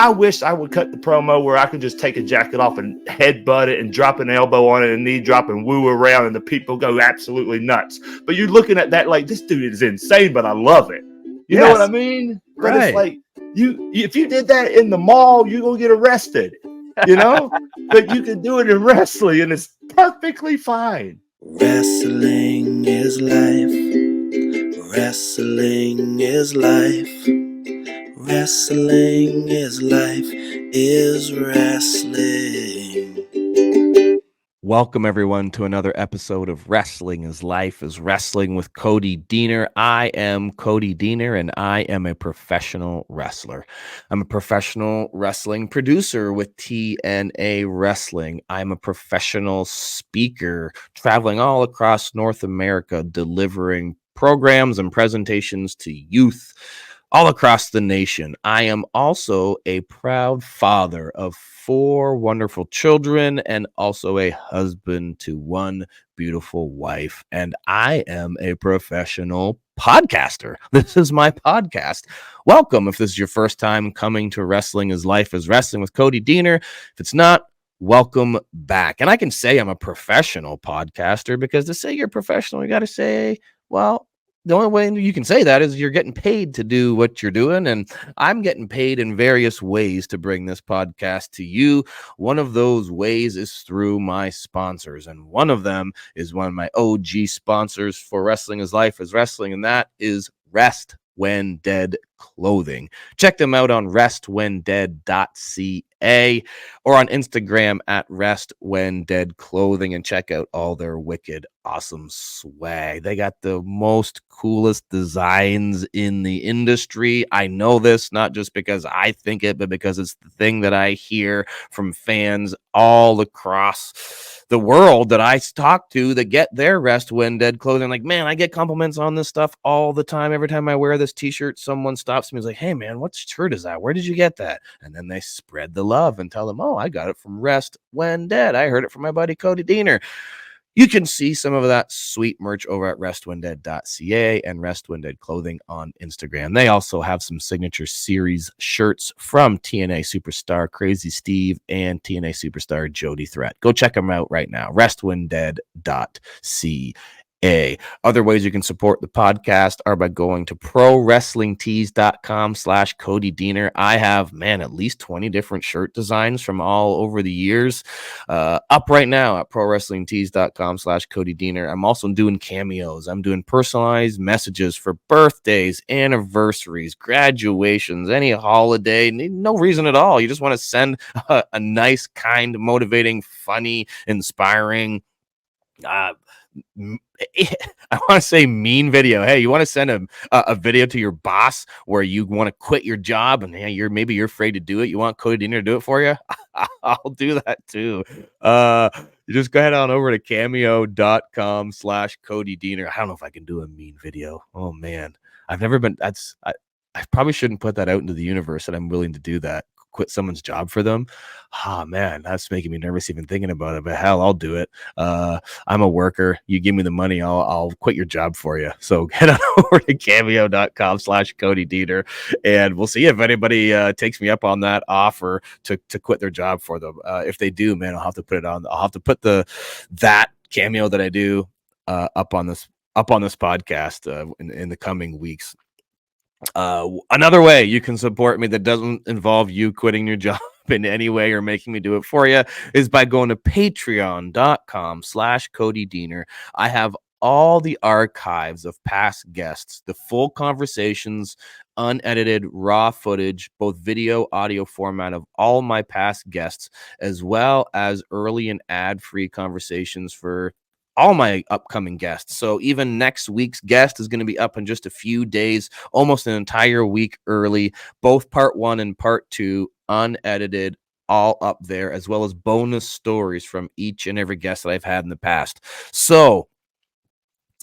I wish I would cut the promo where I could just take a jacket off and headbutt it and drop an elbow on it and knee drop and woo around and the people go absolutely nuts. But you're looking at that like, this dude is insane, but I love it. You know what I mean? But right. It's like, if you did that in the mall, you're going to get arrested, you know? But you can do it in wrestling and it's perfectly fine. Wrestling is life. Wrestling is life. Wrestling is life, is wrestling. Welcome, everyone, to another episode of Wrestling is Life is Wrestling with Cody Deaner. I am Cody Deaner, and I am a professional wrestler. I'm a professional wrestling producer with TNA Wrestling. I'm a professional speaker traveling all across North America, delivering programs and presentations to youth all across the nation. I am also a proud father of 4 wonderful children and also a husband to 1 beautiful wife. And I am a professional podcaster. This is my podcast. Welcome if this is your first time coming to Wrestling is Life is Wrestling with Cody Deaner. If it's not, welcome back. And I can say I'm a professional podcaster because to say you're professional, you got to say, well, the only way you can say that is you're getting paid to do what you're doing. And I'm getting paid in various ways to bring this podcast to you. One of those ways is through my sponsors. And one of them is one of my OG sponsors for Wrestling is Life is Wrestling. And that is Rest When Dead Clothing. Check them out on restwhendead.ca or on Instagram at restwhendeadclothing and check out all their wicked awesome swag. They got the most coolest designs in the industry. I know this not just because I think it, but because it's the thing that I hear from fans all across the world that I talk to that get their Rest When Dead clothing. Like, man, I get compliments on this stuff all the time. Every time I wear this t-shirt, someone stops me and is like, hey man, what shirt is that? Where did you get that? And then they spread the love and tell them, oh, I got it from Rest When Dead. I heard it from my buddy Cody Deaner. You can see some of that sweet merch over at restwhendead.ca and Rest When Dead Clothing on Instagram. They also have some signature series shirts from TNA Superstar Crazy Steve and TNA Superstar Jody Threat. Go check them out right now. restwhendead.ca. Other ways you can support the podcast are by going to prowrestlingtees.com/Cody Deaner. I have, at least 20 different shirt designs from all over the years up right now at prowrestlingtees.com/Cody Deaner. I'm also doing cameos. I'm doing personalized messages for birthdays, anniversaries, graduations, any holiday. No reason at all. You just want to send a nice, kind, motivating, funny, inspiring, I want to say mean video. Hey, you want to send a video to your boss where you want to quit your job and you're afraid to do it. You want Cody Deaner to do it for you? I'll do that too. You just go ahead on over to cameo.com/Cody Deaner. I don't know if I can do a mean video. Oh man, I've never been. I probably shouldn't put that out into the universe that I'm willing to do that. Quit someone's job for them. Man, that's making me nervous even thinking about it, but hell, I'll do it. I'm a worker. You give me the money, I'll quit your job for you. So head on over to cameo.com/Cody Deaner and we'll see if anybody takes me up on that offer to quit their job for them. If they do, man, I'll have to put it on. I'll have to put that cameo that I do up on this podcast in the coming weeks. Another way you can support me that doesn't involve you quitting your job in any way or making me do it for you is by going to patreon.com/Cody Deaner. I have all the archives of past guests, the full conversations, unedited raw footage, both video, audio format of all my past guests, as well as early and ad-free conversations for all my upcoming guests. So even next week's guest is going to be up in just a few days, almost an entire week early, both part 1 and part 2, unedited, all up there, as well as bonus stories from each and every guest that I've had in the past. So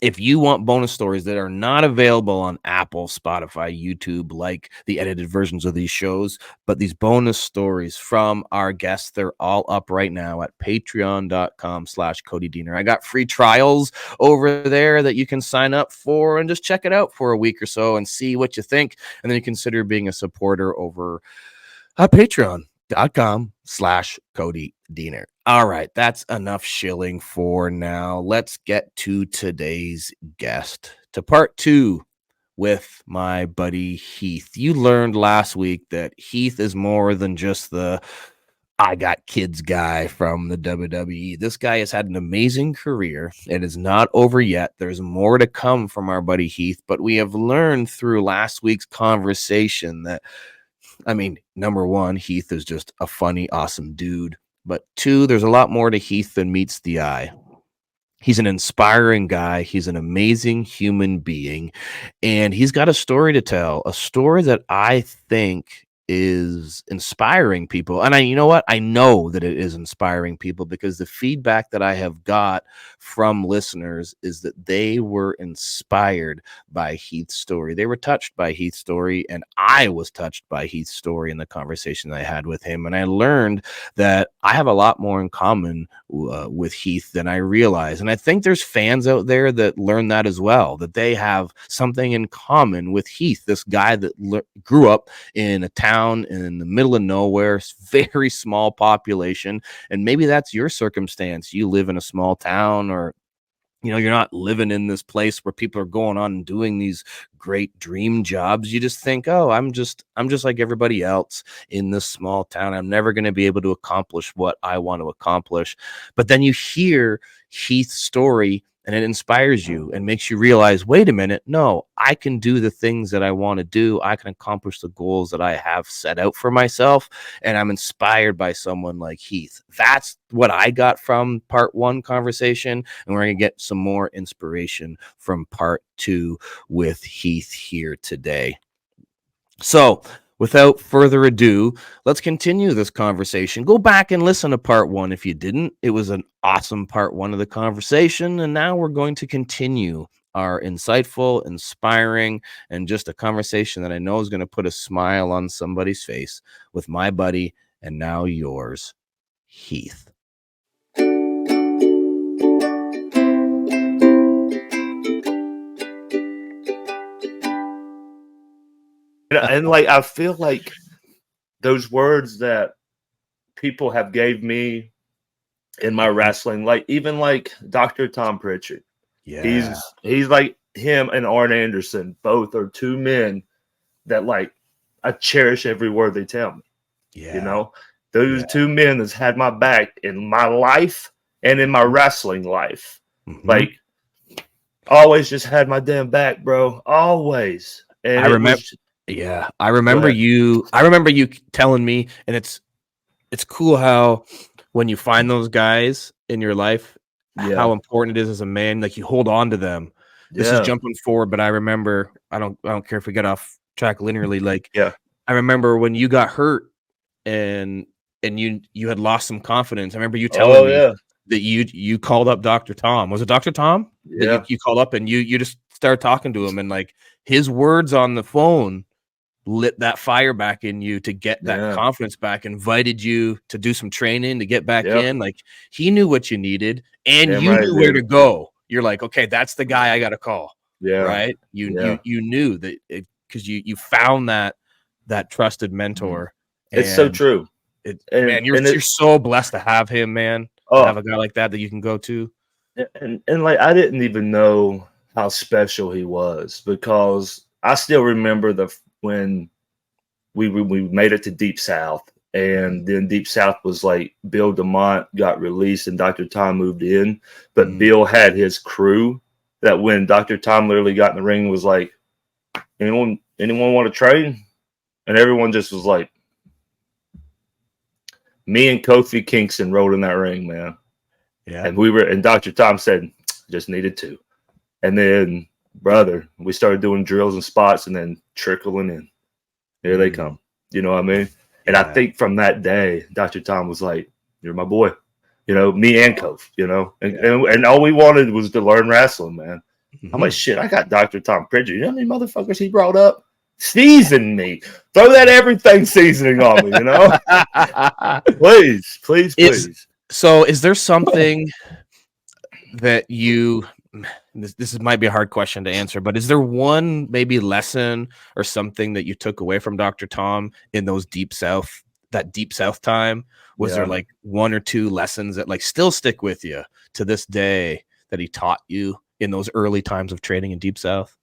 if you want bonus stories that are not available on Apple, Spotify, YouTube, like the edited versions of these shows, but these bonus stories from our guests, they're all up right now at patreon.com/Cody Deaner. I got free trials over there that you can sign up for and just check it out for a week or so and see what you think. And then you consider being a supporter over Patreon.com/Cody Diener. All right, that's enough shilling for now. Let's get to today's guest, to part 2 with my buddy Heath. You learned last week that Heath is more than just the I got kids guy from the WWE. This guy has had an amazing career. It is not over yet. There's more to come from our buddy Heath, but we have learned through last week's conversation that, I mean, number one, Heath is just a funny, awesome dude. But 2, there's a lot more to Heath than meets the eye. He's an inspiring guy. He's an amazing human being. And he's got a story to tell, a story that I think is inspiring people. And you know what? I know that it is inspiring people because the feedback that I have got from listeners is that they were inspired by Heath's story. They were touched by Heath's story, and I was touched by Heath's story in the conversation I had with him. And I learned that I have a lot more in common with Heath than I realized. And I think there's fans out there that learn that as well, that they have something in common with Heath, this guy that grew up in a town in the middle of nowhere, very small population. And maybe that's your circumstance. You live in a small town, or you're not living in this place where people are going on and doing these great dream jobs. You just think, oh, I'm just like everybody else in this small town. I'm never going to be able to accomplish what I want to accomplish. But then you hear Heath's story and it inspires you and makes you realize, wait a minute, no, I can do the things that I want to do. I can accomplish the goals that I have set out for myself. And I'm inspired by someone like Heath. That's what I got from part 1 conversation. And we're going to get some more inspiration from part 2 with Heath here today. So without further ado, let's continue this conversation. Go back and listen to part 1 if you didn't. It was an awesome part 1 of the conversation. And now we're going to continue our insightful, inspiring, and just a conversation that I know is going to put a smile on somebody's face with my buddy and now yours, Heath. And like, I feel like those words that people have gave me in my wrestling, like even like Dr. Tom Pritchard, he's like him and Arn Anderson, both are 2 men that like I cherish every word they tell me. Those 2 men that's had my back in my life and in my wrestling life. Like always just had my damn back, bro. Always. And I remember you telling me, and it's cool how when you find those guys in your life, how important it is as a man, like you hold on to them. This is jumping forward, but I remember, I don't care if we get off track linearly. Like, I remember when you got hurt and you had lost some confidence. I remember you telling me that you called up Dr. Tom. Was it Dr. Tom? That you called up and you just started talking to him, and like his words on the phone lit that fire back in you to get that confidence back, invited you to do some training to get back in. Like he knew what you needed and you knew where to go. You're like, okay, that's the guy I got to call. Right. You knew that because you found that trusted mentor. It's so true. Man, you're so blessed to have him, man. To have a guy like that you can go to. And like, I didn't even know how special he was, because I still remember when we made it to Deep South, and then Deep South was like Bill DeMont got released and Dr. Tom moved in, but Bill had his crew that when Dr. Tom literally got in the ring was like, anyone want to train? And everyone just was like, me and Kofi Kingston rolled in that ring, man. And Dr. Tom said, just needed 2. And then, brother, we started doing drills and spots and then trickling in. Here they come. You know what I mean? And I think from that day, Dr. Tom was like, you're my boy. Me and Kof, and all we wanted was to learn wrestling, man. I'm like, shit, I got Dr. Tom Pritchard. You know how many motherfuckers he brought up? Season me. Throw that everything seasoning on me, Please. So is there something that you this might be a hard question to answer, but is there one maybe lesson or something that you took away from Dr. Tom in those that deep South time? Was there like one or two lessons that like still stick with you to this day that he taught you in those early times of training in Deep South?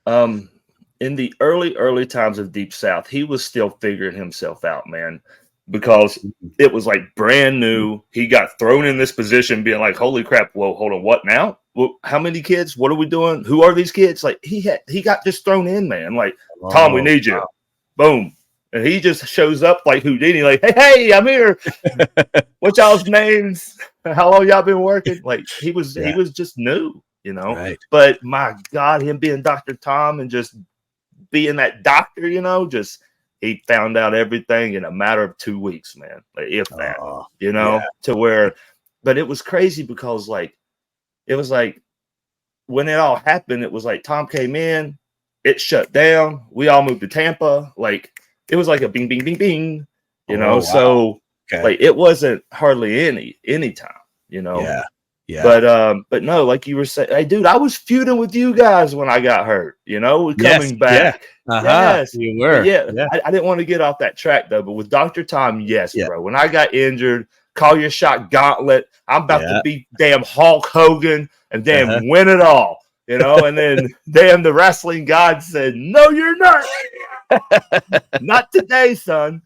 In the early times of Deep South, he was still figuring himself out, man, because it was like brand new. He got thrown in this position being like, holy crap, whoa, hold on, what now? Well, how many kids? What are we doing? Who are these kids? Like he got just thrown in, man. Like, Tom, we need you. Boom. And he just shows up like Houdini, like, hey, I'm here. What y'all's names? How long y'all been working? Like he was just new, you know. Right. But my God, him being Dr. Tom and just being that doctor, you know, just he found out everything in a matter of 2 weeks, man. Like if that, you know, to where, but it was crazy because like it was like when it all happened, it was like Tom came in, it shut down, we all moved to Tampa, like it was like a bing, bing, bing, bing, you know. Wow. So like it wasn't hardly any time, you know. Yeah. But no, like you were saying, hey, dude, I was feuding with you guys when I got hurt, you know, coming back. Yeah. Yes, you were. I didn't want to get off that track though. But with Dr. Tom, yes, bro. When I got injured, call your shot gauntlet. I'm about to be damn Hulk Hogan and damn win it all, you know. And then damn the wrestling god said, "No, you're not. Not today, son."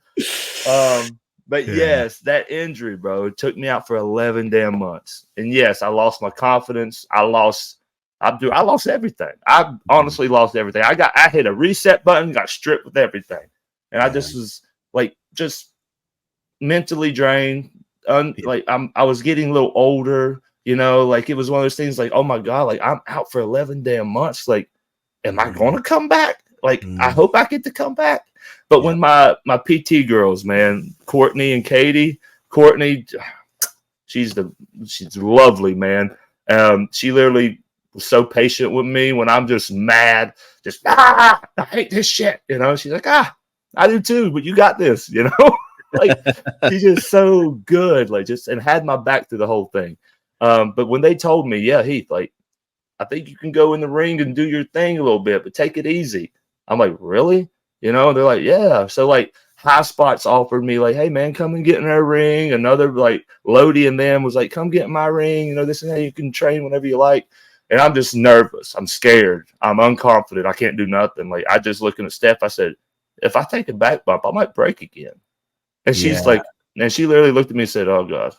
But yes, that injury, bro, it took me out for 11 damn months. And yes, I lost my confidence. I lost everything. I honestly lost everything. I hit a reset button, got stripped with everything. And I just was like, just mentally drained. I was getting a little older, you know, like it was one of those things like, oh my God, like I'm out for 11 damn months. Like, am I going to come back? Like, I hope I get to come back. But when my PT girls, man, Courtney and Katie, Courtney, she's lovely, man. She literally was so patient with me when I'm just mad, just I hate this shit, you know. She's like, I do too, but you got this, you know. Like she's just so good, like just and had my back through the whole thing. But when they told me, yeah, Heath, like I think you can go in the ring and do your thing a little bit, but take it easy. I'm like, really? You know, they're like, yeah. So like High Spots offered me like, hey man, come and get in our ring. Another like Lodi and them was like, come get in my ring. You know, this and that, you can train whenever you like. And I'm just nervous. I'm scared. I'm unconfident. I can't do nothing. Like I just looking at Steph, I said, if I take a back bump, I might break again. And she's like, and she literally looked at me and said, oh God,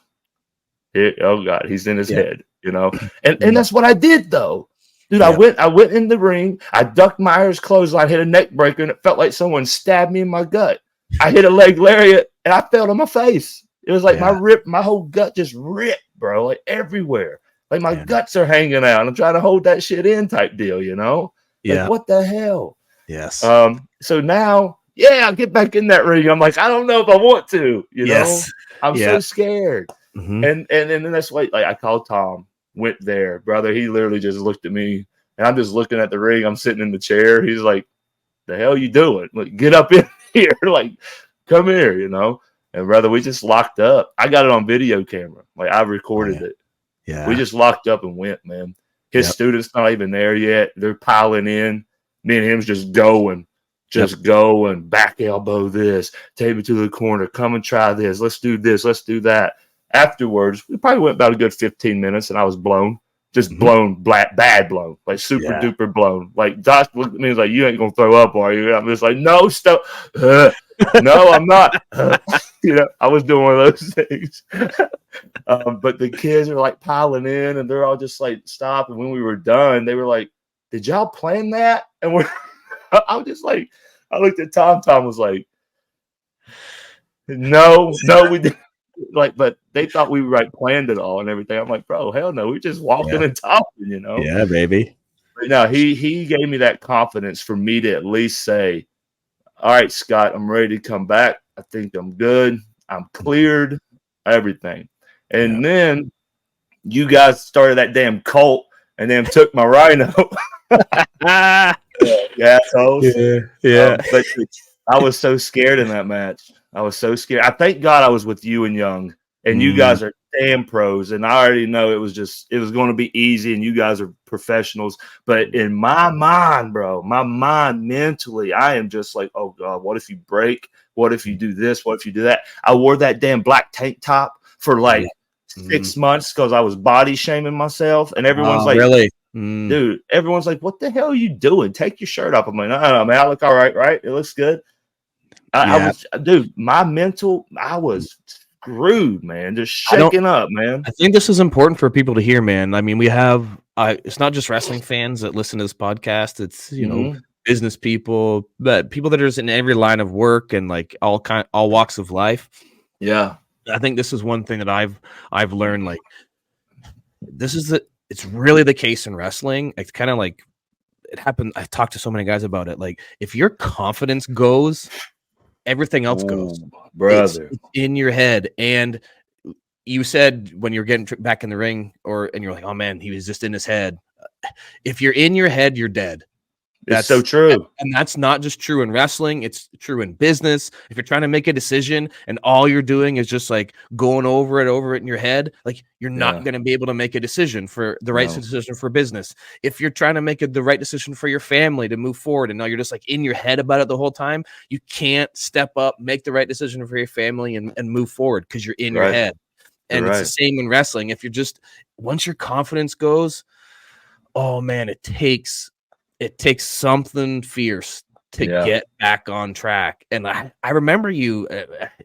he's in his head, you know? And that's what I did though. Dude, I went in the ring. I ducked Myers' clothesline, hit a neck breaker, and it felt like someone stabbed me in my gut. I hit a leg lariat, and I fell on my face. It was like my whole gut just ripped, bro, like everywhere. Like my guts are hanging out. I'm trying to hold that shit in type deal, you know? Like, what the hell? Yes. So now, I'll get back in that ring. I'm like, I don't know if I want to, you know? I'm so scared. Mm-hmm. And then that's why like I called Tom. Went there, brother. He literally just looked at me, and I'm just looking at the ring. I'm sitting in the chair. He's like, "The hell you doing? Like, get up in here! Like, come here, you know." And brother, we just locked up. I got it on video camera. Like, I recorded it. Yeah, we just locked up and went, man. His students not even there yet. They're piling in. Me and him's just going. Going. Back elbow this. Take me to the corner. Come and try this. Let's do this. Let's do that. Afterwards, we probably went about a good 15 minutes, and I was blown, just blown, bad blown, like super duper blown. Like Josh looked at me and was like, "You ain't gonna throw up, are you?" And I'm just like, "No, stop, no, I'm not." You know, I was doing one of those things. But the kids are like piling in, and they're all just like, "Stop!" And when we were done, they were like, "Did y'all plan that?" And I was just like, I looked at Tom. Tom was like, "No, we didn't." Like, but they thought we like planned it all and everything. I'm like, bro, hell no, we're just walking and talking, you know? Yeah, baby. But no, he gave me that confidence for me to at least say, all right, Scott, I'm ready to come back. I think I'm good. I'm cleared, everything. And then you guys started that damn cult and then took my rhino. Assholes. Yeah. But I was so scared in that match. I was so scared. I thank God I was with you and Young, and you guys are damn pros, and I already know it was going to be easy, and you guys are professionals. But in my mind, bro, my mind mentally, I am just like, oh God, what if you break? What if you do this? What if you do that? I wore that damn black tank top for like 6 months because I was body shaming myself, and everyone's like, really? Dude, everyone's like, what the hell are you doing? Take your shirt off. I'm like, no, man, I look all right, right? It looks good. I was, dude, my mental, I was screwed, man, just shaking up, man. I think this is important for people to hear, man. I mean, we have, it's not just wrestling fans that listen to this podcast. It's, you know, business people, but people that are in every line of work and like all walks of life. Yeah. I think this is one thing that I've learned, like, it's really the case in wrestling. It's kind of like it happened. I've talked to so many guys about it. Like, if your confidence goes, everything else goes, brother. It's in your head. And you said when you're getting back in the ring, and you're like, oh man, he was just in his head. If you're in your head, you're dead. That's so true. And that's not just true in wrestling. It's true in business. If you're trying to make a decision and all you're doing is just like going over it in your head, like you're not going to be able to make a decision for the right decision for business. If you're trying to make the right decision for your family to move forward and now you're just like in your head about it the whole time, you can't step up, make the right decision for your family and move forward because you're in your head. And it's the same in wrestling. If you're just, once your confidence goes, oh man, it takes something fierce to get back on track. And I remember you,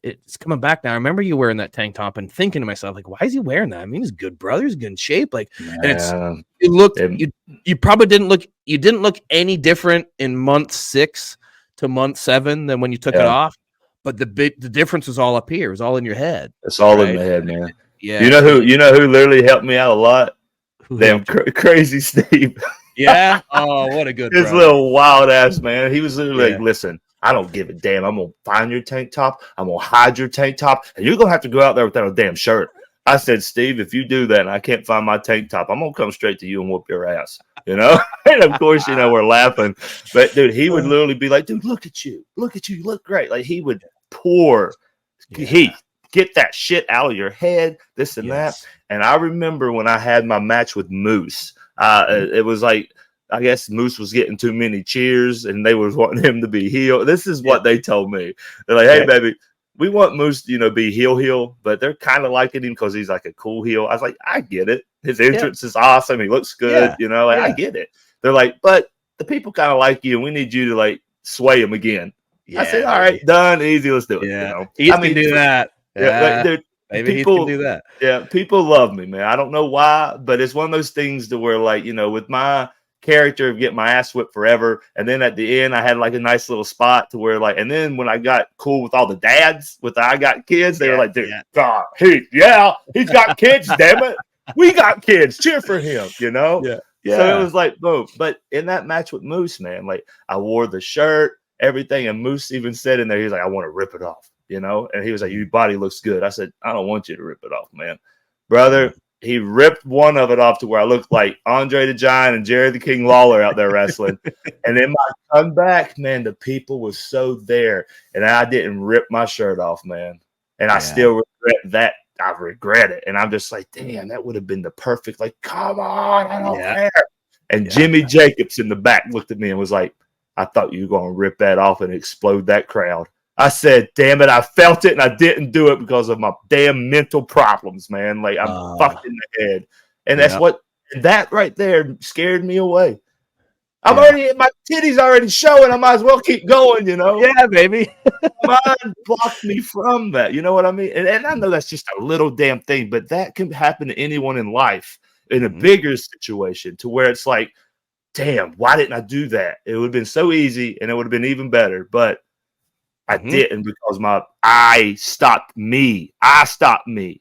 it's coming back now. I remember you wearing that tank top and thinking to myself, like, why is he wearing that? I mean, he's good, brother. He's good in shape. Like, and you probably didn't look any different in month 6 to month 7 than when you took it off. But the difference was all up here. It was all in your head. It's all in the head, man. Yeah. You know who literally helped me out a lot? Damn crazy Steve. Yeah. Oh, what a good his little wild ass man. He was literally like, listen, I don't give a damn. I'm gonna find your tank top. I'm gonna hide your tank top, and you're gonna have to go out there without a damn shirt. I said, Steve, if you do that and I can't find my tank top, I'm gonna come straight to you and whoop your ass. You know? And of course, we're laughing. But dude, he would literally be like, dude, look at you, you look great. Like he would pour Heath. Get that shit out of your head, this and that. And I remember when I had my match with Moose, it was like, I guess Moose was getting too many cheers and they was wanting him to be heel. This is what they told me. They're like, hey, baby, we want Moose to, be heel, but they're kind of liking him because he's like a cool heel. I was like, I get it. His entrance is awesome. He looks good. I get it. They're like, but the people kind of like you and we need you to like sway him again. I said, all right, done, easy, let's do it. Heath can do that. Dude, maybe people can do that. Yeah, people love me, man. I don't know why, but it's one of those things to where, like, with my character of getting my ass whipped forever, and then at the end, I had like a nice little spot to where, like, and then when I got cool with all the dads, I got kids, they were like, dude, God, he's got kids, damn it, we got kids, cheer for him, So it was like, boom. But in that match with Moose, man, like, I wore the shirt, everything, and Moose even said in there, he's like, I want to rip it off. And he was like, your body looks good. I said, I don't want you to rip it off, man. Brother, he ripped one of it off to where I looked like Andre the Giant and Jerry the King Lawler out there wrestling. And then my comeback, man, the people were so there. And I didn't rip my shirt off, man. And I still regret that. I regret it. And I'm just like, damn, that would have been the perfect, like, come on, I don't care. And Jimmy Jacobs in the back looked at me and was like, I thought you were going to rip that off and explode that crowd. I said, damn it, I felt it and I didn't do it because of my damn mental problems, man. Like, I'm fucked in the head. And that's that right there scared me away. I'm my titties already showing. I might as well keep going, Yeah, baby. Mine blocked me from that. You know what I mean? And I know that's just a little damn thing, but that can happen to anyone in life in a bigger situation to where it's like, damn, why didn't I do that? It would have been so easy and it would have been even better. But I didn't because I stopped me. I stopped me.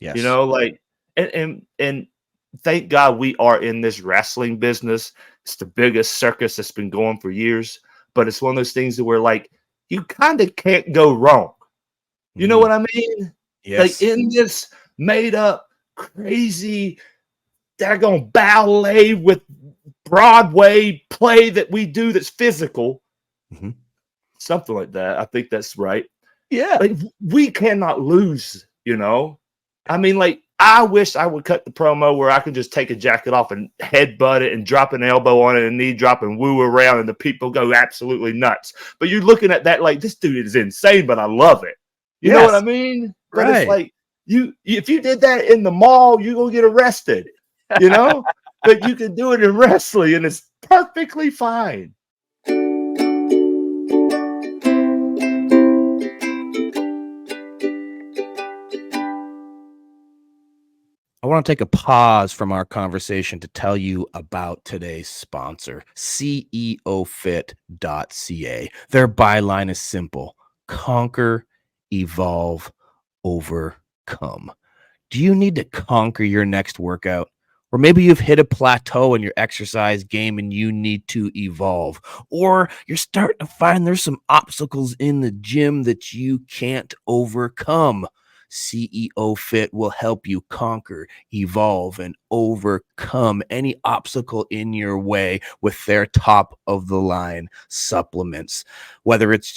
Yes. Like, and thank God we are in this wrestling business. It's the biggest circus that's been going for years. But it's one of those things that where, like, you kind of can't go wrong. You know what I mean? Yes. Like, in this made up, crazy, daggone ballet with Broadway play that we do that's physical. Something like that. I think that's right. Yeah. Like, we cannot lose, I mean, like, I wish I would cut the promo where I could just take a jacket off and headbutt it and drop an elbow on it and knee drop and woo around and the people go absolutely nuts. But you're looking at that like, this dude is insane, but I love it. You know what I mean? But Right. it's like, if you did that in the mall, you're going to get arrested, you know? But you can do it in wrestling and it's perfectly fine. I want to take a pause from our conversation to tell you about today's sponsor, ceofit.ca. Their byline is simple: conquer, evolve, overcome. Do you need to conquer your next workout? Or maybe you've hit a plateau in your exercise game and you need to evolve. Or you're starting to find there's some obstacles in the gym that you can't overcome. CEO Fit will help you conquer, evolve, and overcome any obstacle in your way with their top of the line supplements. Whether it's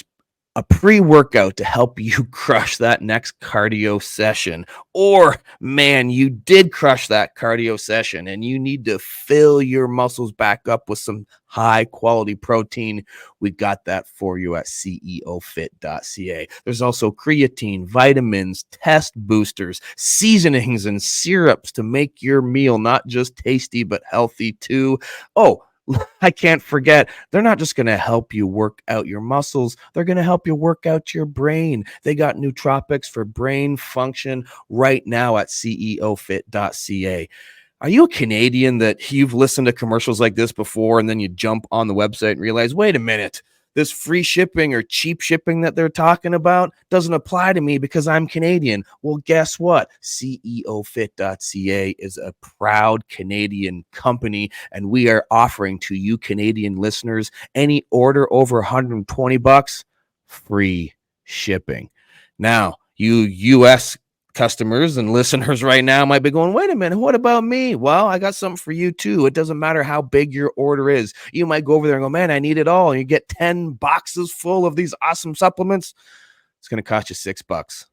a pre-workout to help you crush that next cardio session, or man, you did crush that cardio session and you need to fill your muscles back up with some high quality protein, we got that for you at ceofit.ca. There's also creatine, vitamins, test boosters, seasonings, and syrups to make your meal not just tasty but healthy too. Oh, I can't forget, they're not just going to help you work out your muscles, they're going to help you work out your brain. They got nootropics for brain function right now at ceofit.ca. Are you a Canadian that you've listened to commercials like this before and then you jump on the website and realize, wait a minute, this free shipping or cheap shipping that they're talking about doesn't apply to me because I'm Canadian? Well, guess what? ceofit.ca is a proud Canadian company, and we are offering to you Canadian listeners any order over $120, free shipping. Now, you US customers and listeners right now might be going, wait a minute, what about me? Well, I got something for you too. It doesn't matter how big your order is. You might go over there and go, man, I need it all. And you get 10 boxes full of these awesome supplements. It's going to cost you $6.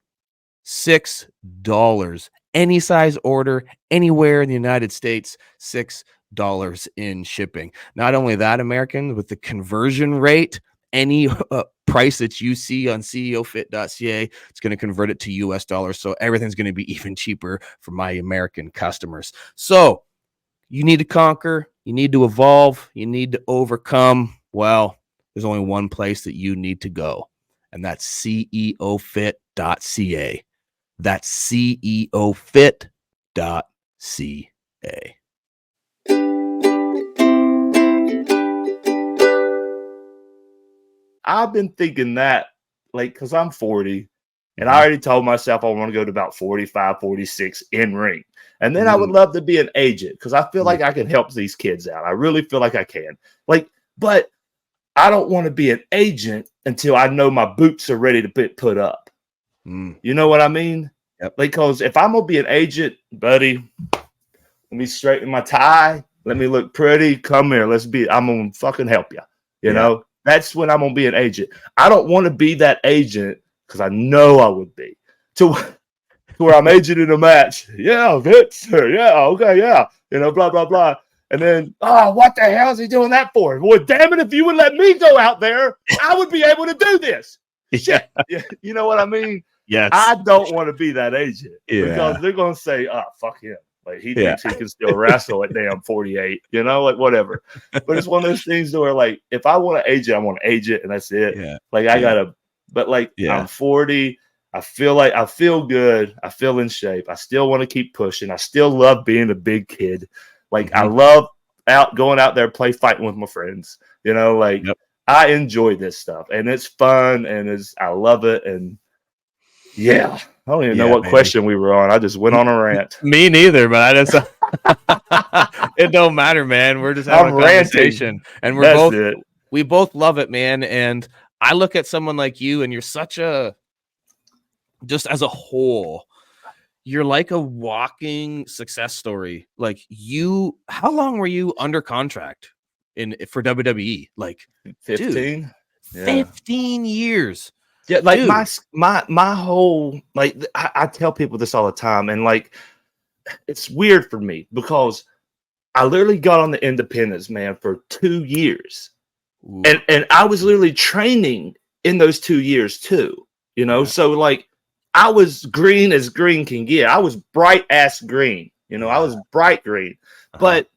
$6. Any size order, anywhere in the United States, $6 in shipping. Not only that, American, with the conversion rate, any price that you see on ceofit.ca, it's going to convert it to US dollars. So everything's going to be even cheaper for my American customers. So you need to conquer, you need to evolve, you need to overcome. Well, there's only one place that you need to go, and that's ceofit.ca. That's ceofit.ca. I've been thinking that, like, because I'm 40, and I already told myself I want to go to about 45, 46 in ring. And then I would love to be an agent because I feel like I can help these kids out. I really feel like I can. Like, but I don't want to be an agent until I know my boots are ready to be put up. You know what I mean? Yep. Because if I'm going to be an agent, buddy, let me straighten my tie. Let me look pretty. Come here. I'm going to fucking help you. You know? That's when I'm going to be an agent. I don't want to be that agent because I know I would be. To where I'm agent in a match. Yeah, Vince. Yeah, okay, yeah. You know, blah, blah, blah. And then, what the hell is he doing that for? Well, damn it, if you would let me go out there, I would be able to do this. Shit. You know what I mean? Yes. I don't want to be that agent because they're going to say, fuck him. Like, he thinks he can still wrestle at damn 48, you know, like whatever. But it's one of those things where, like, if I want to age it, I want to age it, and that's it. Yeah. Like, I got to, but like, I'm 40. I feel good. I feel in shape. I still want to keep pushing. I still love being a big kid. Like, I love going out there, play fighting with my friends, you know, like, I enjoy this stuff, and it's fun, and I love it. And yeah. I don't even know what question we were on. I just went on a rant. Me neither, but I just it don't matter, man. We're just having a conversation, and we both love it, man. And I look at someone like you, and you're such a, just as a whole, you're like a walking success story. Like, how long were you under contract for WWE? Like 15. Dude, 15 years. Yeah, like Dude. my whole, like, I tell people this all the time, and like it's weird for me because I literally got on the independents, man, for 2 years. Ooh. And I was literally training in those 2 years too, you know? Yeah. So like I was green as green can get. I was bright ass green, you know, I was bright green. But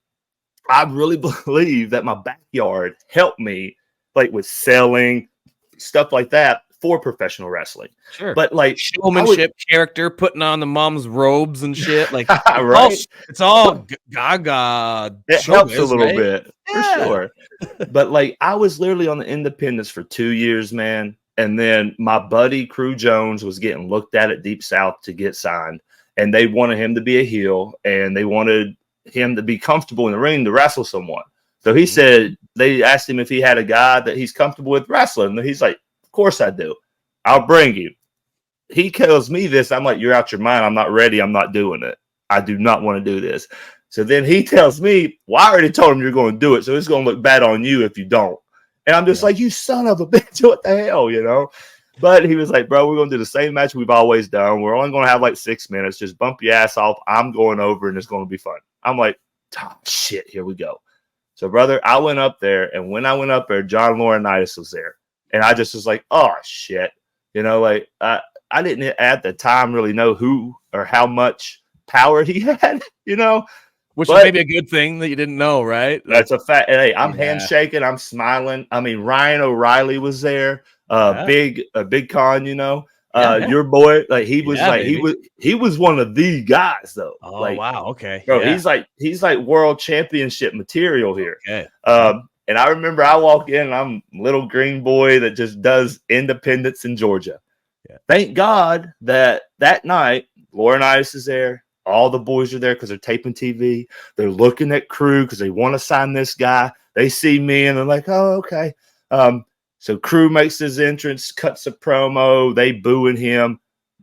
I really believe that my backyard helped me, like with selling, stuff like that, for professional wrestling. Sure. But like Showmanship, character, putting on the mom's robes and shit. Like right? it's all gaga. It helps a showbiz, little right? bit for sure. But like I was literally on the independents for 2 years, man. And then my buddy Crew Jones was getting looked at Deep South to get signed, and they wanted him to be a heel, and they wanted him to be comfortable in the ring to wrestle someone. So he said, they asked him if he had a guy that he's comfortable with wrestling. And he's like, of course I do. I'll bring you. He tells me this. I'm like, you're out your mind. I'm not ready. I'm not doing it. I do not want to do this. So then he tells me, well, I already told him you're going to do it, so it's going to look bad on you if you don't. And I'm just like, you son of a bitch, what the hell, you know? But he was like, bro, we're going to do the same match we've always done. We're only going to have like 6 minutes. Just bump your ass off. I'm going over, and it's going to be fun. I'm like, oh, shit, here we go. So, brother, I went up there, and when I went up there, John Laurinaitis was there. And I just was like, oh, shit. You know, like, I didn't at the time really know who or how much power he had, you know? Which is maybe a good thing that you didn't know, right? That's a fact. Hey, I'm handshaking. I'm smiling. I mean, Ryan O'Reilly was there. Big Con, you know. Your boy, like he was he was one of the guys though. Oh like, wow, okay. Bro, he's like world championship material here. Okay. And I remember I walk in and I'm little green boy that just does independence in Georgia. Yeah. Thank God that night Laurinaitis is there. All the boys are there because they're taping TV. They're looking at Crew because they want to sign this guy. They see me and they're like, oh, okay. So Crew makes his entrance, cuts a promo. They booing him.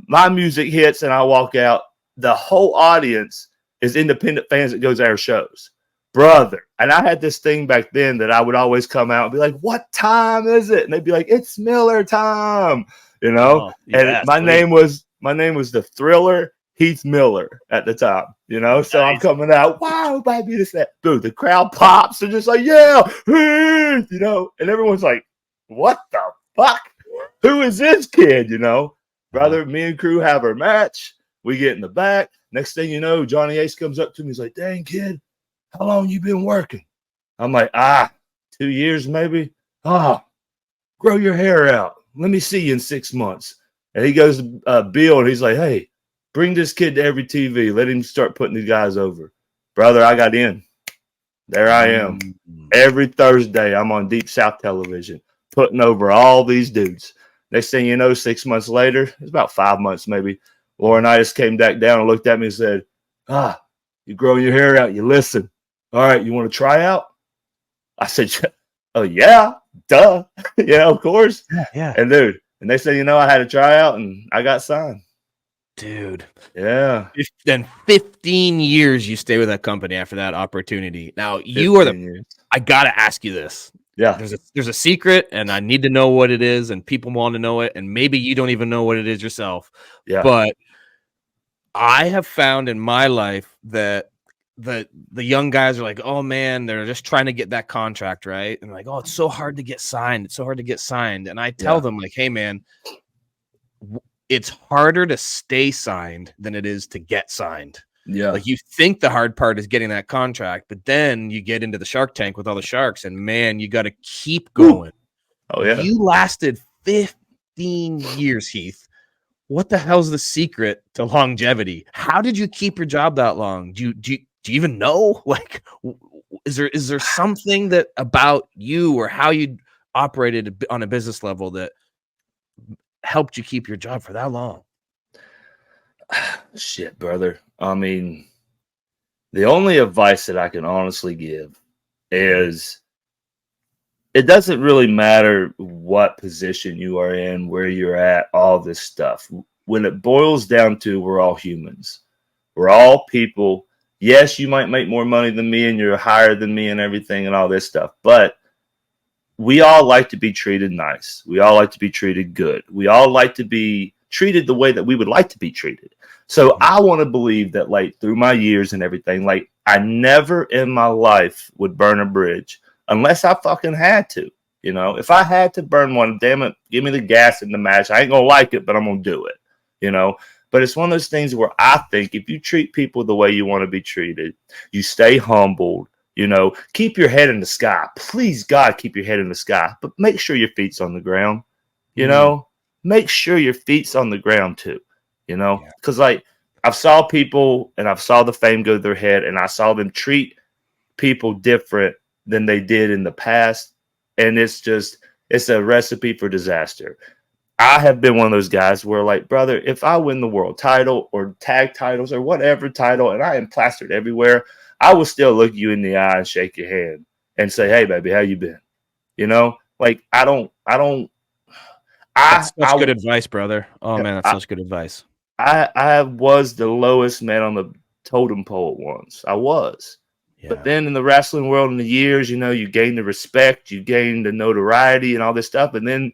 My music hits and I walk out. The whole audience is independent fans that goes to our shows. Brother. And I had this thing back then that I would always come out and be like, what time is it? And they'd be like, it's Miller time. You know? And my name was the Thriller Heath Miller at the time, you know. So I'm coming out, wow, baby, this that. Dude, the crowd pops. They're just like, yeah, you know, and everyone's like, what the fuck? Who is this kid? You know, brother, me and Crew have our match. We get in the back. Next thing you know, Johnny Ace comes up to me. He's like, dang, kid, how long you been working? I'm like, 2 years maybe. Grow your hair out. Let me see you in 6 months. And he goes to Bill, and he's like, hey, bring this kid to every TV. Let him start putting these guys over. Brother, I got in. There I am. Every Thursday, I'm on Deep South television, putting over all these dudes. Next thing you know, 6 months later, it's about 5 months maybe, Laurinaitis came back down and looked at me and said, you growing your hair out, you listen. All right, you want to try out? I said, oh, yeah, duh. Yeah, of course. Yeah. And dude, and they said, I had to try out, and I got signed. Dude. Yeah. Then 15 years you stay with that company after that opportunity. Now you are I gotta ask you this. Yeah. There's a secret, and I need to know what it is, and people want to know it, and maybe you don't even know what it is yourself. Yeah. But I have found in my life that the young guys are like, oh man, they're just trying to get that contract, right? And like, oh, it's so hard to get signed. It's so hard to get signed. And I tell them, like, hey man, it's harder to stay signed than it is to get signed. Yeah. Like you think the hard part is getting that contract, but then you get into the Shark Tank with all the sharks, and man, you got to keep going. Oh yeah. You lasted 15 years, Heath. What the hell's the secret to longevity? How did you keep your job that long? Do you even know? Like, is there something that about you or how you operated on a business level that helped you keep your job for that long? Shit, brother. I mean, the only advice that I can honestly give is it doesn't really matter what position you are in, where you're at, all this stuff. When it boils down to, we're all humans. We're all people. Yes, you might make more money than me and you're higher than me and everything and all this stuff, but we all like to be treated nice. We all like to be treated good. We all like to be treated the way that we would like to be treated. So I want to believe that, like, through my years and everything, like, I never in my life would burn a bridge unless I fucking had to. You know, if I had to burn one, damn it, give me the gas in the match. I ain't gonna like it, but I'm gonna do it. You know, but it's one of those things where I think if you treat people the way you want to be treated, you stay humbled. You know, keep your head in the sky. Please, God, keep your head in the sky, but make sure your feet's on the ground. You know, make sure your feet's on the ground too. You know, because like I've saw people and I've saw the fame go to their head, and I saw them treat people different than they did in the past. And it's a recipe for disaster. I have been one of those guys where, like, brother, if I win the world title or tag titles or whatever title, and I am plastered everywhere, I will still look you in the eye and shake your hand and say, "Hey, baby, how you been?" You know, like That's such good advice, brother. Oh man, that's such good advice. I was the lowest man on the totem pole once. I was. But then in the wrestling world, in the years, you know, you gain the respect, you gain the notoriety and all this stuff. And then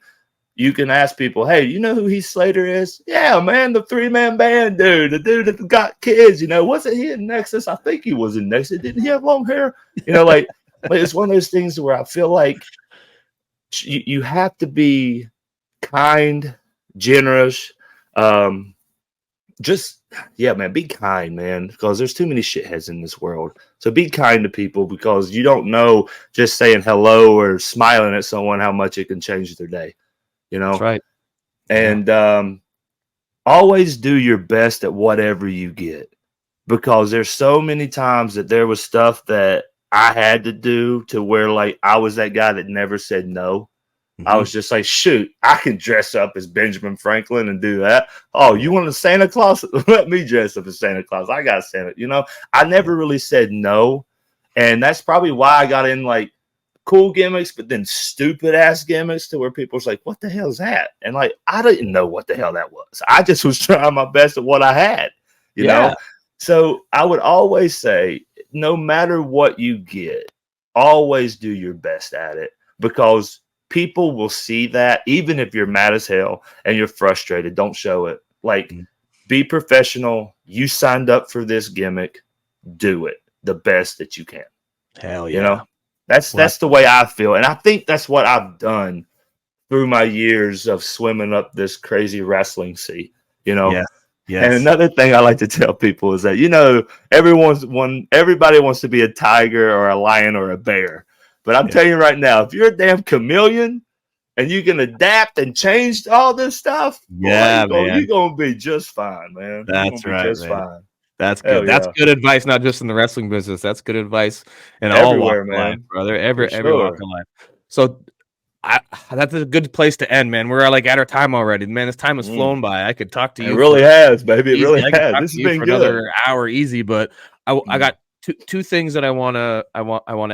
you can ask people, "Hey, you know who Heath Slater is?" "Yeah, man, the 3-man band dude, the dude that got kids, you know, wasn't he in Nexus?" "I think he was in Nexus. Didn't he have long hair?" You know, like it's one of those things where I feel like you have to be kind, generous, man, be kind, man, because there's too many shitheads in this world. So be kind to people, because you don't know just saying hello or smiling at someone how much it can change their day. You know, that's right. And always do your best at whatever you get, because there's so many times that there was stuff that I had to do to where, like, I was that guy that never said no. I was just like, shoot, I can dress up as Benjamin Franklin and do that. Oh, you want a Santa Claus? Let me dress up as Santa Claus. I got Santa. You know, I never really said no. And that's probably why I got in, like, cool gimmicks, but then stupid ass gimmicks to where people's like, "What the hell is that?" And like, I didn't know what the hell that was. I just was trying my best at what I had, you know? So I would always say, no matter what you get, always do your best at it, because people will see that. Even if you're mad as hell and you're frustrated, don't show it. Like, be professional. You signed up for this gimmick. Do it the best that you can. Hell yeah. You know? That's the way I feel. And I think that's what I've done through my years of swimming up this crazy wrestling sea, you know? Yes. And another thing I like to tell people is that, you know, everybody wants to be a tiger or a lion or a bear. But I'm telling you right now, if you're a damn chameleon and you can adapt and change all this stuff, you're going to be just fine, man. That's right, man. Fine. That's good. That's good advice, not just in the wrestling business. That's good advice in all walks of life, brother. Every walk of life. So that's a good place to end, man. We're like at our time already. Man, this time has flown by. I could talk to you. It really has, baby. It really has. This has been good. Another hour easy, but I got two things that I want to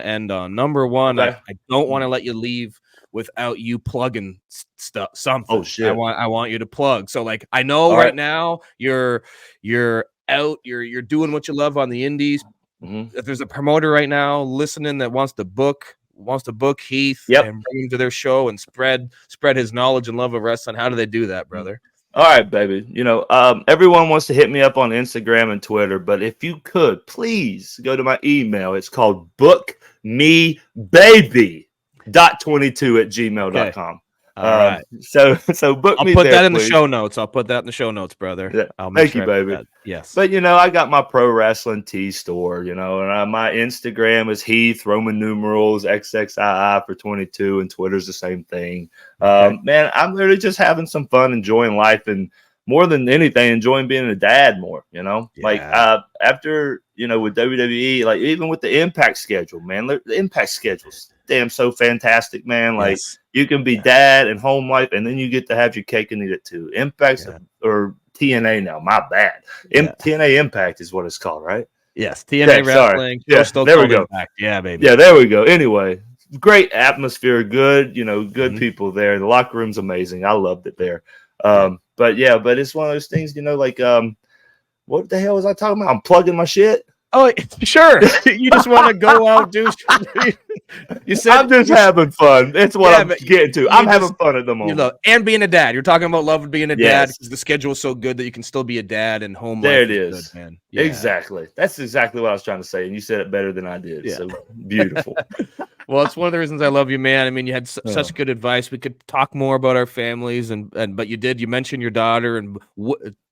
end on. Number one, I don't want to let you leave without you plugging something. Oh shit. I want you to plug. So like, I know right now you're out, you're doing what you love on the indies. If there's a promoter right now listening that wants to book Heath and bring him to their show and spread his knowledge and love of wrestling, how do they do that, brother? All right, baby. You know, everyone wants to hit me up on Instagram and Twitter, but if you could, please go to my email. It's called bookmebaby.22@gmail.com. All right. So book I'll me put there, that in please. the show notes. I'll put that in the show notes, brother. Yeah. Thank you, baby. Yes. But, you know, I got my pro wrestling tee store, you know, and my Instagram is Heath, Roman numerals, XXII for 22, and Twitter's the same thing. Man, I'm literally just having some fun, enjoying life, and more than anything, enjoying being a dad more, you know? Like, after, you know, with WWE, like, even with the IMPACT schedule, man, the IMPACT schedule's damn so fantastic, man. Like, you can be dad and home life, and then you get to have your cake and eat it too. IMPACT or TNA now, my bad. TNA IMPACT is what it's called, right? Yes, TNA Wrestling. Yeah, there we go. Impact. Yeah, baby. Yeah, there we go. Anyway, great atmosphere, good, you know, good people there. The locker room's amazing. I loved it there. But it's one of those things, you know, like, what the hell was I talking about? I'm plugging my shit. Oh, sure. You just want to go out, do. You said I'm just having fun. That's what I'm but getting to. you I'm just- having fun at the You moment. love and being a dad. You're talking about love being a dad Yes. because the schedule is so good that you can still be a dad and home There life it is is. good, man. Yeah. Exactly. That's exactly what I was trying to say, and you said it better than I did. Yeah. So beautiful. Well, it's one of the reasons I love you, man. I mean, you had Oh. such good advice. We could talk more about our families, but you did. You mentioned your daughter and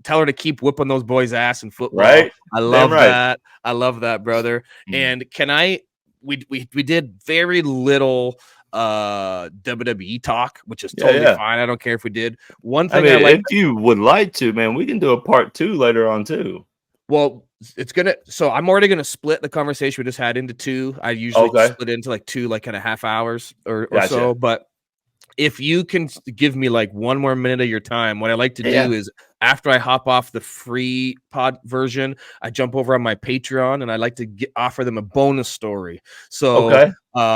tell her to keep whipping those boys' ass in football. Right? I love Damn right. that. I love that, brother. And can I? We did very little WWE talk, which is totally fine. I don't care if we did. One thing I like. if you would like to, man, we can do a part 2 later on too. Well, I'm already gonna split the conversation we just had into 2. I usually split into like 2, like kind of half hours or so. But if you can give me like 1 more minute of your time, what I like to do is after I hop off the free pod version, I jump over on my Patreon and I like to offer them a bonus story. So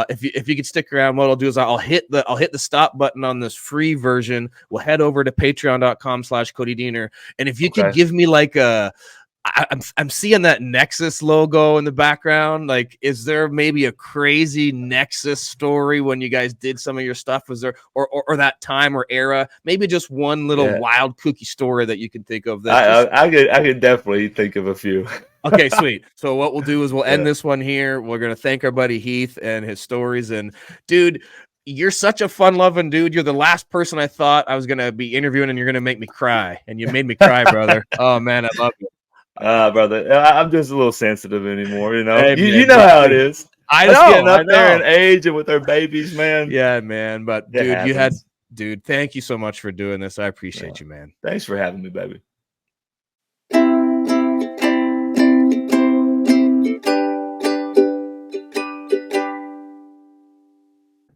if you could stick around, what I'll do is I'll hit the stop button on this free version. We'll head over to patreon.com/Cody Diener. And if you could give me like I'm seeing that Nexus logo in the background. Like, is there maybe a crazy Nexus story when you guys did some of your stuff? Was there or that time or era? Maybe just one little wild kooky story that you can think of. That I could definitely think of a few. Okay, sweet. So what we'll do is we'll end this one here. We're gonna thank our buddy Heath and his stories. And dude, you're such a fun-loving dude. You're the last person I thought I was gonna be interviewing, and you're gonna make me cry. And you made me cry, brother. Oh man, I love you. Brother, I'm just a little sensitive anymore, you know. Hey, you know how it is. I Us know. getting up there in age and with our babies, man. Yeah, man. But It dude, happens. thank you so much for doing this. I appreciate you, man. Thanks for having me, baby.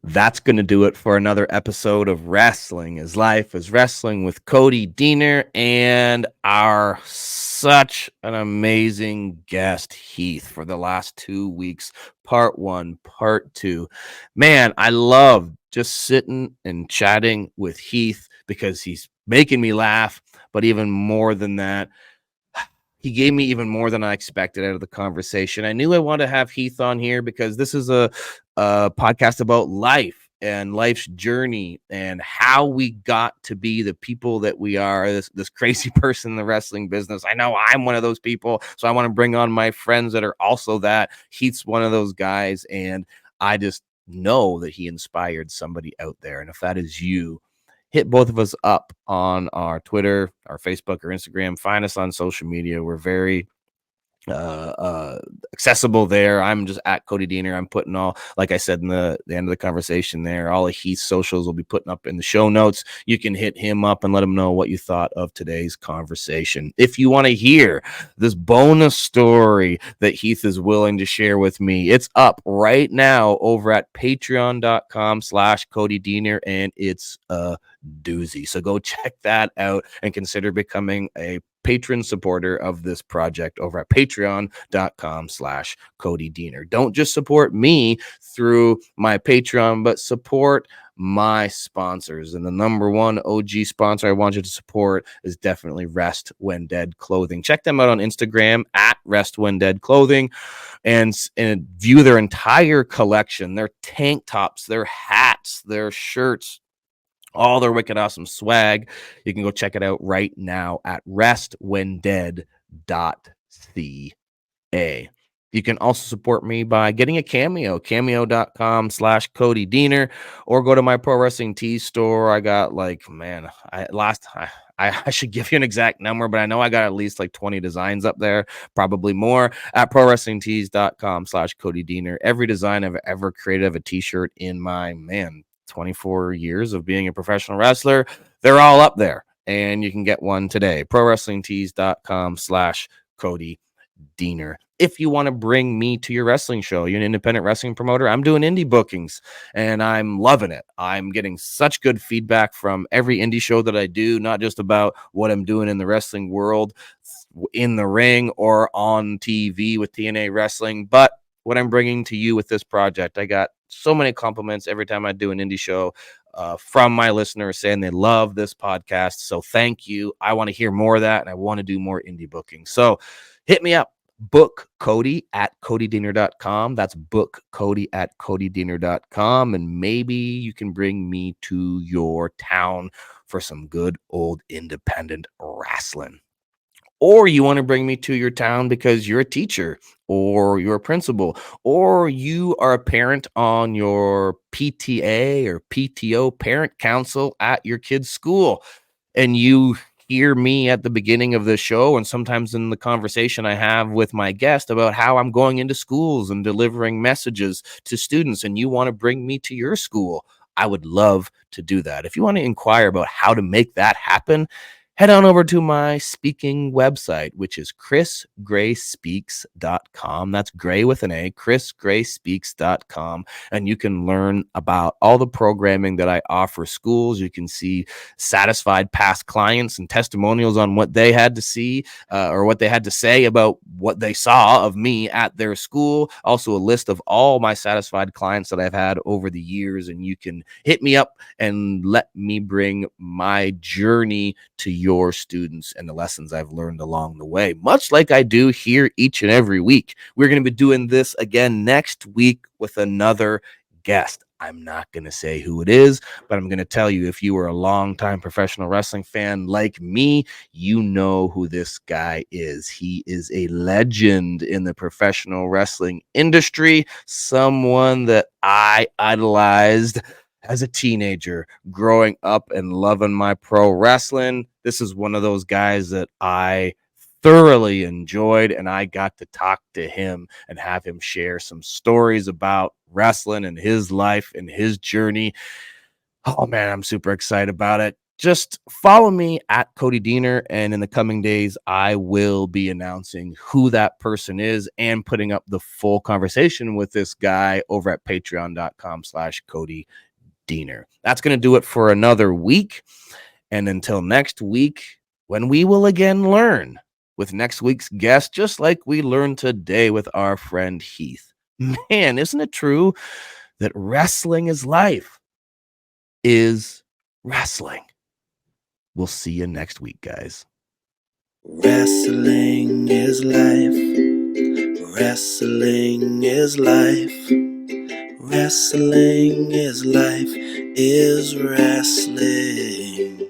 That's going to do it for another episode of Wrestling is Life is Wrestling with Cody Diener and our such an amazing guest, Heath, for the last 2 weeks. Part 1, part 2. Man, I love just sitting and chatting with Heath because he's making me laugh. But even more than that, he gave me even more than I expected out of the conversation. I knew I wanted to have Heath on here because this is a podcast about life and life's journey and how we got to be the people that we are, this crazy person in the wrestling business. I know I'm one of those people, so I want to bring on my friends that are also that. Heath's one of those guys, and I just know that he inspired somebody out there. And if that is you, hit both of us up on our Twitter, our Facebook, or Instagram. Find us on social media. We're very accessible there. I'm just at Cody Diener. I'm putting all, like I said in the end of the conversation there, all of Heath's socials will be putting up in the show notes. You can hit him up and let him know what you thought of today's conversation. If you want to hear this bonus story that Heath is willing to share with me, it's up right now over at patreon.com/Cody Diener, and it's a doozy. So go check that out and consider becoming a patron supporter of this project over at patreon.com/Cody Diener. Don't just support me through my Patreon, but support my sponsors. And the number one OG sponsor I want you to support is definitely Rest When Dead Clothing. Check them out on Instagram at Rest When Dead Clothing and view their entire collection, their tank tops, their hats, their shirts, all their wicked awesome swag. You can go check it out right now at restwhendead.ca. You can also support me by getting a Cameo, cameo.com/Cody Diener, or go to my Pro Wrestling Tees store. I got I should give you an exact number, but I know I got at least like 20 designs up there, probably more, at prowrestlingtees.com/Cody Diener. Every design I've ever created of a t-shirt in my 24 years of being a professional wrestler, they're all up there, and you can get one today. prowrestlingtees.com/Cody Diener. If you want to bring me to your wrestling show, you're an independent wrestling promoter, I'm doing indie bookings and I'm loving it. I'm getting such good feedback from every indie show that I do, not just about what I'm doing in the wrestling world, in the ring or on TV with TNA Wrestling, but what I'm bringing to you with this project. I got so many compliments every time I do an indie show from my listeners saying they love this podcast. So thank you. I want to hear more of that, and I want to do more indie bookings. So hit me up book Cody at CodyDiener.com. That's book Cody at CodyDiener.com. And maybe you can bring me to your town for some good old independent wrestling. Or you want to bring me to your town because you're a teacher or you're a principal or you are a parent on your PTA or PTO parent council at your kid's school. And you hear me at the beginning of the show and sometimes in the conversation I have with my guest about how I'm going into schools and delivering messages to students, and you want to bring me to your school. I would love to do that. If you want to inquire about how to make that happen, head on over to my speaking website, which is chrisgrayspeaks.com. That's Gray with an A, chrisgrayspeaks.com. And you can learn about all the programming that I offer schools. You can see satisfied past clients and testimonials on what they had to see or what they had to say about what they saw of me at their school. Also, a list of all my satisfied clients that I've had over the years. And you can hit me up and let me bring my journey to your students and the lessons I've learned along the way, much like I do here each and every week. We're going to be doing this again next week with another guest. I'm not going to say who it is, but I'm going to tell you, if you are a longtime professional wrestling fan like me, you know who this guy is. He is a legend in the professional wrestling industry, someone that I idolized as a teenager growing up and loving my pro wrestling. This is one of those guys that I thoroughly enjoyed, and I got to talk to him and have him share some stories about wrestling and his life and his journey. Oh man, I'm super excited about it. Just follow me at Cody Diener, and in the coming days, I will be announcing who that person is and putting up the full conversation with this guy over at patreon.com/Cody Diener. That's going to do it for another week. And until next week, when we will again learn with next week's guest, just like we learned today with our friend Heath. Man, isn't it true that wrestling is life? Is wrestling. We'll see you next week, guys. Wrestling is life. Wrestling is life. Wrestling is life. Is wrestling.